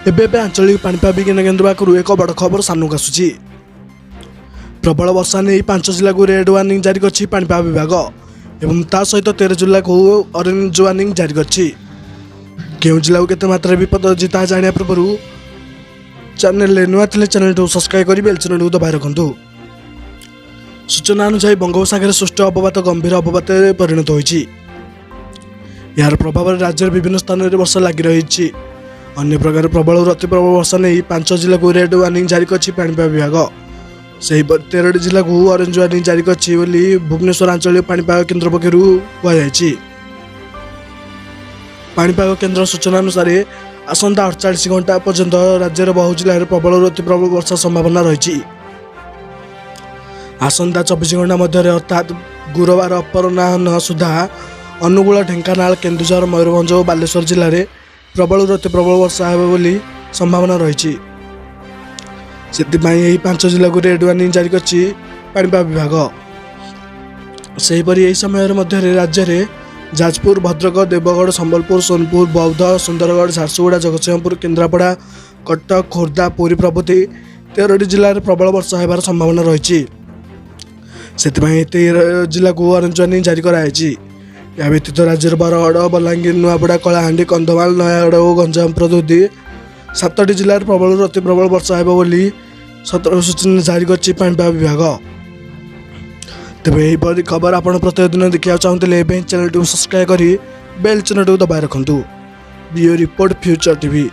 ଏବେ ଆଞ୍ଚଳିକ ପାଣିପାଗ ବିଜ୍ଞାନ କେନ୍ଦ୍ର ପାଖରୁ ଏକ ବଡ଼ ଖବର ସାମ୍ନାକୁ ଆସୁଛି। ପ୍ରବଳ ବର୍ଷା ନେଇ 5 ଜିଲ୍ଲାକୁ ରେଡ୍ ୱାର୍ଣ୍ଣିଂ ଜାରି କରିଛି ପାଣିପାଗ ବିଭାଗ ଏବଂ ତା ସହିତ 13 ଜିଲ୍ଲାକୁ ଅରେଞ୍ଜ ୱାର୍ଣ୍ଣିଂ ଜାରି କରିଛି। କେଉଁ ଜିଲ୍ଲାକୁ କେତେ ମାତ୍ରାରେ ବିପଦ ଅଛି ତାହା ଜାଣିବା ପୂର୍ବରୁ ଚ୍ୟାନେଲରେ ନୂଆ ଥିଲେ ଚ୍ୟାନେଲକୁ ସବସ୍କ୍ରାଇବ୍ କରି ବେଲ୍ ଚିହ୍ନଟିକୁ ଦବାଇ ରଖନ୍ତୁ। ସୂଚନା ଅନୁଯାୟୀ ବଙ୍ଗୋପସାଗରରେ ସୃଷ୍ଟ ଅବପାତ ଗମ୍ଭୀର ଅବପାତରେ ପରିଣତ ହୋଇଛି। ଏହାର ପ୍ରଭାବରେ ରାଜ୍ୟର ବିଭିନ୍ନ ସ୍ଥାନରେ ବର୍ଷା ଲାଗି ରହିଛି। ଅନ୍ୟ ପ୍ରକାର ପ୍ରବଳରୁ ଅତି ପ୍ରବଳ ବର୍ଷା ନେଇ 5 ଜିଲ୍ଲାକୁ ରେଡ୍ ୱାର୍ଣ୍ଣିଂ ଜାରି କରିଛି ପାଣିପାଗ ବିଭାଗ। ସେହିପରି 13ଟି ଜିଲ୍ଲାକୁ ଅରେଞ୍ଜ ୱାର୍ଣ୍ଣିଂ ଜାରି କରିଛି ବୋଲି ଭୁବନେଶ୍ୱର ଆଞ୍ଚଳିକ ପାଣିପାଗ କେନ୍ଦ୍ର ପକ୍ଷରୁ କୁହାଯାଇଛି। ପାଣିପାଗ କେନ୍ଦ୍ର ସୂଚନା ଅନୁସାରେ ଆସନ୍ତା 48 ଘଣ୍ଟା ପର୍ଯ୍ୟନ୍ତ ରାଜ୍ୟର ବହୁ ଜିଲ୍ଲାରେ ପ୍ରବଳରୁ ଅତି ପ୍ରବଳ ବର୍ଷା ସମ୍ଭାବନା ରହିଛି। ଆସନ୍ତା 24 ଘଣ୍ଟା ମଧ୍ୟରେ ଅର୍ଥାତ୍ ଗୁରୁବାର ଅପରାହ୍ନ ସୁଦ୍ଧା ଅନୁଗୁଳ, ଢେଙ୍କାନାଳ, କେନ୍ଦୁଝର, ମୟୂରଭଞ୍ଜ ଓ ବାଲେଶ୍ୱର ଜିଲ୍ଲାରେ ପ୍ରବଳରୁ ଅତି ପ୍ରବଳ ବର୍ଷା ହେବ ବୋଲି ସମ୍ଭାବନା ରହିଛି। ସେଥିପାଇଁ ଏହି 5 ଜିଲ୍ଲାକୁ ରେଡ୍ ୱାର୍ଣ୍ଣିଂ ଜାରି କରିଛି ପାଣିପାଗ ବିଭାଗ। ସେହିପରି ଏହି ସମୟରେ ମଧ୍ୟରେ ରାଜ୍ୟରେ ଯାଜପୁର, ଭଦ୍ରକ, ଦେବଗଡ଼, ସମ୍ବଲପୁର, ସୋନପୁର, ବୌଦ୍ଧ, ସୁନ୍ଦରଗଡ଼, ଝାରସୁଗୁଡ଼ା, ଜଗତସିଂହପୁର, କେନ୍ଦ୍ରାପଡ଼ା, କଟକ, ଖୋର୍ଦ୍ଧା, ପୁରୀ ପ୍ରଭୃତି 13ଟି ଜିଲ୍ଲାରେ ପ୍ରବଳ ବର୍ଷା ହେବାର ସମ୍ଭାବନା ରହିଛି। ସେଥିପାଇଁ 13 ଜିଲ୍ଲାକୁ ଅରେଞ୍ଜ ୱାର୍ଣ୍ଣିଂ ଜାରି କରାଯାଇଛି। ଏହା ବ୍ୟତୀତ ରାଜ୍ୟର ବରଗଡ଼, ବଲାଙ୍ଗୀର, ନୂଆପଡ଼ା, କଳାହାଣ୍ଡି, କନ୍ଧମାଳ, ନୟାଗଡ଼ ଓ ଗଞ୍ଜାମ ପ୍ରଭୃତି 7ଟି ଜିଲ୍ଲାରେ ପ୍ରବଳରୁ ଅତି ପ୍ରବଳ ବର୍ଷା ହେବ ବୋଲି ସତର୍କ ସୂଚନା ଜାରି କରିଛି ପାଣିପାଗ ବିଭାଗ। ତେବେ ଏହିପରି ଖବର ଆପଣ ପ୍ରତ୍ୟେକ ଦିନ ଦେଖିବାକୁ ଚାହୁଁଥିଲେ ଏବେ ଚ୍ୟାନେଲଟିକୁ ସବସ୍କ୍ରାଇବ୍ କରି ବେଲ୍ ଚିହ୍ନଟିକୁ ଦବାଇ ରଖନ୍ତୁ। Bureau report, future TV.